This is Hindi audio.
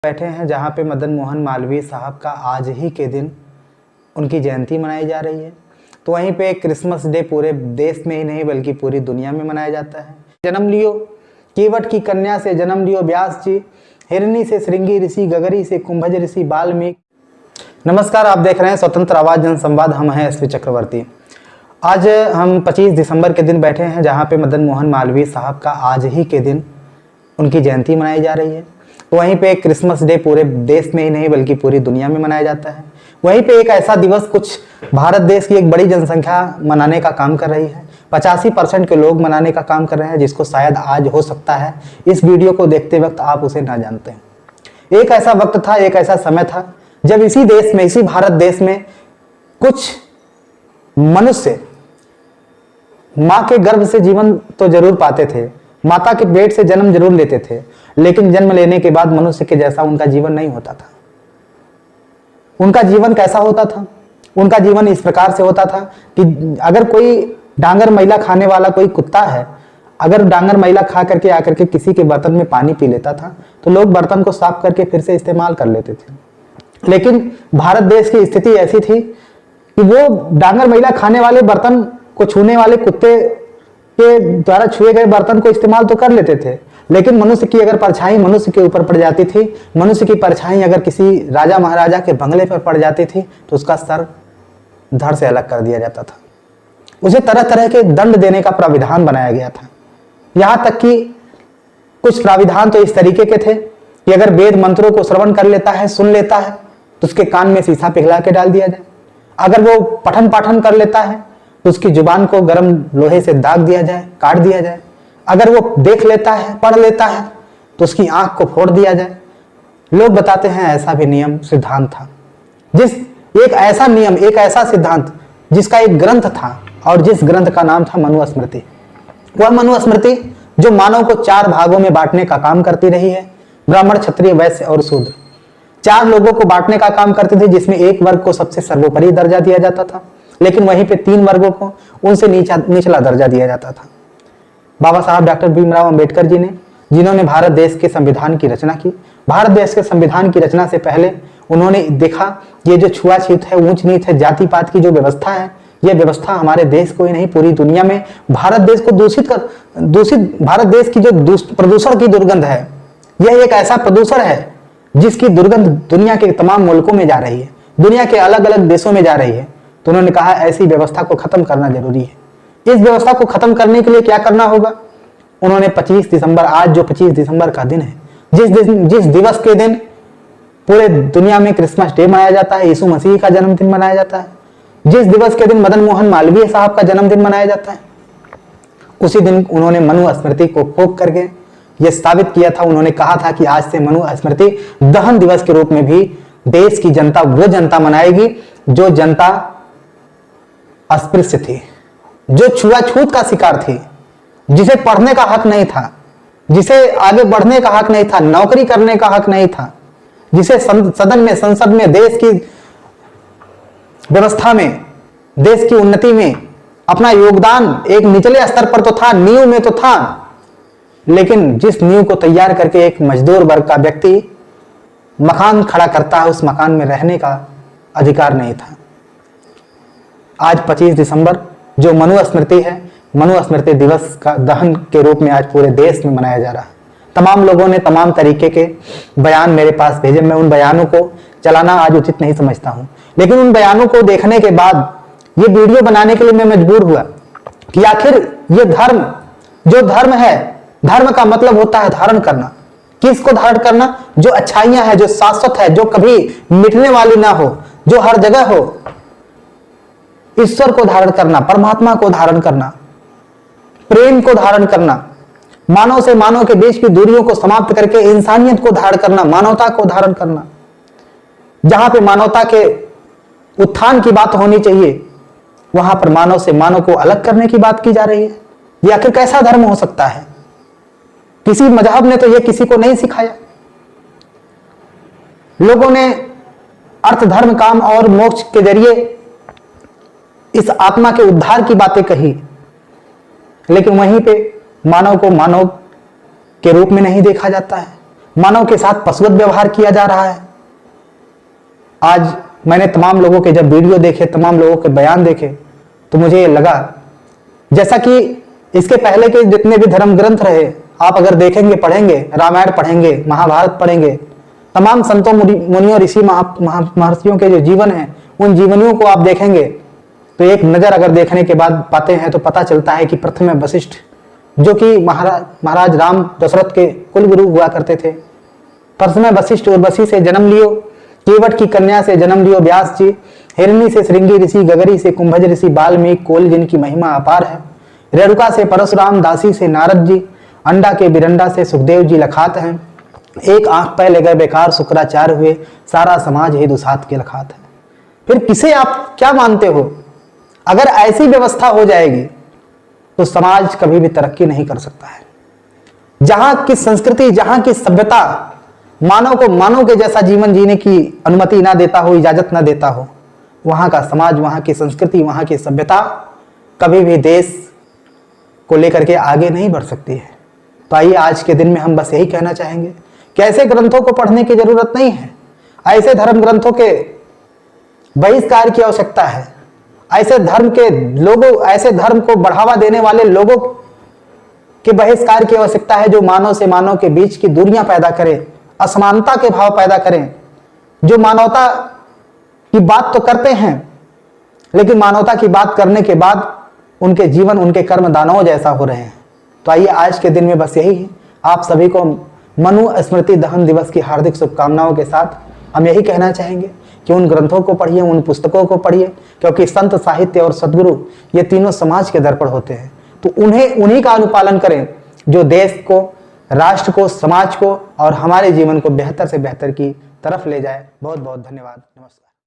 बैठे हैं जहां पे मदन मोहन मालवीय साहब का आज ही के दिन उनकी जयंती मनाई जा रही है। तो वहीं पे क्रिसमस डे पूरे देश में ही नहीं बल्कि पूरी दुनिया में मनाया जाता है। जन्म लियो कीवट की कन्या से, जन्म लियो व्यास जी, हिरणी से श्रृंगी ऋषि, गगरी से कुंभज ऋषि, वाल्मीकि। नमस्कार, आप देख रहे हैं स्वतंत्र आवाज जनसंवाद। हम हैं एसपी चक्रवर्ती। आज हम 25 दिसंबर के दिन बैठे हैं जहां पे मदन मोहन मालवीय साहब का आज ही के दिन उनकी जयंती मनाई जा रही है। तो वहीं पे क्रिसमस डे पूरे देश में ही नहीं बल्कि पूरी दुनिया में मनाया जाता है। वहीं पे एक ऐसा दिवस कुछ भारत देश की एक बड़ी जनसंख्या मनाने का काम कर रही है। 85% के लोग मनाने का काम कर रहे हैं, जिसको शायद आज हो सकता है इस वीडियो को देखते वक्त आप उसे ना जानते हैं। एक ऐसा वक्त था, एक ऐसा समय था जब इसी देश में, इसी भारत देश में कुछ मनुष्य माँ के गर्भ से जीवन तो जरूर पाते थे, माता के पेट से जन्म जरूर लेते थे, लेकिन जन्म लेने के बाद मनुष्य के जैसा उनका जीवन नहीं होता था। उनका जीवन कैसा होता था? उनका जीवन इस प्रकार से होता था कि अगर कोई डांगर मैला खाने वाला कोई कुत्ता है, अगर डांगर मैला खा करके आकर के किसी के बर्तन में पानी पी लेता था तो लोग बर्तन को साफ करके फिर से इस्तेमाल कर लेते थे। लेकिन भारत देश की स्थिति ऐसी थी कि वो डांगर मैला खाने वाले बर्तन को छूने वाले कुत्ते के द्वारा छुए गए बर्तन को इस्तेमाल तो कर लेते थे, लेकिन मनुष्य की अगर परछाई मनुष्य के ऊपर पड़ जाती थी, मनुष्य की परछाई अगर किसी राजा महाराजा के बंगले पर पड़ जाती थी तो उसका सर धड़ से अलग कर दिया जाता था। उसे तरह तरह के दंड देने का प्राविधान बनाया गया था। यहाँ तक कि कुछ प्राविधान तो इस तरीके के थे कि अगर वेद मंत्रों को श्रवण कर लेता है, सुन लेता है, तो उसके कान में शीशा पिघला के डाल दिया जाए। अगर वो पठन पाठन कर लेता है तो उसकी जुबान को गर्म लोहे से दाग दिया जाए, काट दिया जाए। अगर वो देख लेता है, पढ़ लेता है, तो उसकी आंख को फोड़ दिया जाए। लोग बताते हैं ऐसा भी नियम सिद्धांत था, एक ऐसा नियम, एक ऐसा सिद्धांत जिसका एक ग्रंथ था, और जिस ग्रंथ का नाम था मनुस्मृति। वह मनुस्मृति जो मानव को 4 भागों में बांटने का काम करती रही है, ब्राह्मण, क्षत्रिय, वैश्य और शूद्र। 4 लोगों को बांटने का काम करती थी, जिसमें एक वर्ग को सबसे सर्वोपरि दर्जा दिया जाता था, लेकिन वहीं पे 3 वर्गों को उनसे निचला दर्जा दिया जाता था। बाबा साहब डॉक्टर भीमराव अंबेडकर जी ने, जिन्होंने भारत देश के संविधान की रचना की, भारत देश के संविधान की रचना से पहले उन्होंने देखा ये जो छुआछूत है, ऊंच नीच है, जाति पात की जो व्यवस्था है, यह व्यवस्था हमारे देश को ही नहीं पूरी दुनिया में भारत देश को भारत देश की जो प्रदूषण की दुर्गंध है, यह एक ऐसा प्रदूषण है जिसकी दुर्गंध दुनिया के तमाम मुल्कों में जा रही है, दुनिया के अलग अलग देशों में जा रही है। तो उन्होंने कहा ऐसी व्यवस्था को खत्म करना जरूरी है। इस व्यवस्था को खत्म करने के लिए क्या करना होगा? उन्होंने 25 दिसंबर, आज जो 25 दिसंबर का दिन है, जिस दिवस के दिन पूरे दुनिया में क्रिसमस डे मनाया जाता है, यीशु मसीह का जन्मदिन मनाया जाता है, जिस दिवस के दिन मदन मोहन मालवीय साहब का जन्मदिन मनाया जाता है, उसी दिन उन्होंने मनुस्मृति को फूंक करके यह साबित किया था। उन्होंने कहा था कि आज से मनुस्मृति दहन दिवस के रूप में भी देश की जनता, वो जनता मनाएगी जो जनता अस्पृश्य थी, जो छुआछूत का शिकार थी, जिसे पढ़ने का हक नहीं था, जिसे आगे बढ़ने का हक नहीं था, नौकरी करने का हक नहीं था, जिसे सदन में, संसद में, देश की व्यवस्था में, देश की उन्नति में अपना योगदान एक निचले स्तर पर तो था, नींव में तो था, लेकिन जिस नींव को तैयार करके एक मजदूर वर्ग का व्यक्ति मकान खड़ा करता है, उस मकान में रहने का अधिकार नहीं था। आज 25 दिसंबर जो मनुस्मृति है, मनुस्मृति दिवस का दहन के रूप में आज पूरे देश में मनाया जा रहा है। तमाम लोगों ने तमाम तरीके के बयान मेरे पास भेजे। मैं उन बयानों को चलाना आज उचित नहीं समझता हूं, लेकिन उन बयानों को देखने के बाद ये वीडियो बनाने के लिए मैं मजबूर हुआ कि आखिर ये धर्म, जो धर्म है, धर्म का मतलब होता है धारण करना। किसको धारण करना? जो अच्छाइयां है, जो शाश्वत है, जो कभी मिटने वाली ना हो, जो हर जगह हो। ईश्वर को धारण करना, परमात्मा को धारण करना, प्रेम को धारण करना, मानव से मानव के बीच की दूरियों को समाप्त करके इंसानियत को धारण करना, मानवता को धारण करना। जहां पे मानवता के उत्थान की बात होनी चाहिए, वहां पर मानव से मानव को अलग करने की बात की जा रही है। यह आखिर कैसा धर्म हो सकता है? किसी मजहब ने तो यह किसी को नहीं सिखाया। लोगों ने अर्थ, धर्म, काम और मोक्ष के जरिए इस आत्मा के उद्धार की बातें कही, लेकिन वहीं पे मानव को मानव के रूप में नहीं देखा जाता है। मानव के साथ पशुवत व्यवहार किया जा रहा है। आज मैंने तमाम लोगों के जब वीडियो देखे, तमाम लोगों के बयान देखे, तो मुझे लगा जैसा कि इसके पहले के जितने भी धर्म ग्रंथ रहे, आप अगर देखेंगे, पढ़ेंगे, रामायण पढ़ेंगे, महाभारत पढ़ेंगे, तमाम संतों मुनियों ऋषि महर्षियों के जो जीवन है, उन जीवनियों को आप देखेंगे तो एक नजर अगर देखने के बाद पाते हैं तो पता चलता है कि प्रथम वशिष्ठ, जो कि महाराज राम दशरथ के कुलगुरु हुआ करते थे, प्रथम वशिष्ठ उर्वशी से जन्म लियो, केवट की कन्या से जन्म लियो व्यास जी, हिरणी से श्रृंगी ऋषि, गगरी से कुंभज ऋषि, वाल्मीकि, कोल जिनकी महिमा अपार है, रेणुका से परशुराम, दासी से नारद जी, अंडा के बिरंडा से सुखदेव जी लखात हैं, एक आंख पहले गए बेकार शुक्राचार्य हुए, सारा समाज ही दुसात के लखात है। फिर किसे आप क्या मानते हो? अगर ऐसी व्यवस्था हो जाएगी तो समाज कभी भी तरक्की नहीं कर सकता है। जहां की संस्कृति, जहां की सभ्यता मानव को मानव के जैसा जीवन जीने की अनुमति ना देता हो, इजाजत ना देता हो, वहां का समाज, वहां की संस्कृति, वहां की सभ्यता कभी भी देश को लेकर के आगे नहीं बढ़ सकती है। तो आइए आज के दिन में हम बस यही कहना चाहेंगे कि ऐसे ग्रंथों को पढ़ने की जरूरत नहीं है, ऐसे धर्म ग्रंथों के बहिष्कार की आवश्यकता है, ऐसे धर्म को बढ़ावा देने वाले लोगों के बहिष्कार की आवश्यकता है, जो मानव से मानव के बीच की दूरियां पैदा करें, असमानता के भाव पैदा करें, जो मानवता की बात तो करते हैं लेकिन मानवता की बात करने के बाद उनके जीवन, उनके कर्म दानवों जैसा हो रहे हैं। तो आइए आज के दिन में बस यही है, आप सभी को मनु स्मृति दहन दिवस की हार्दिक शुभकामनाओं के साथ हम यही कहना चाहेंगे कि उन ग्रंथों को पढ़िए, उन पुस्तकों को पढ़िए, क्योंकि संत, साहित्य और सद्गुरु ये तीनों समाज के दर्पण होते हैं। तो उन्हीं का अनुपालन करें जो देश को, राष्ट्र को, समाज को और हमारे जीवन को बेहतर से बेहतर की तरफ ले जाए। बहुत बहुत धन्यवाद। नमस्कार।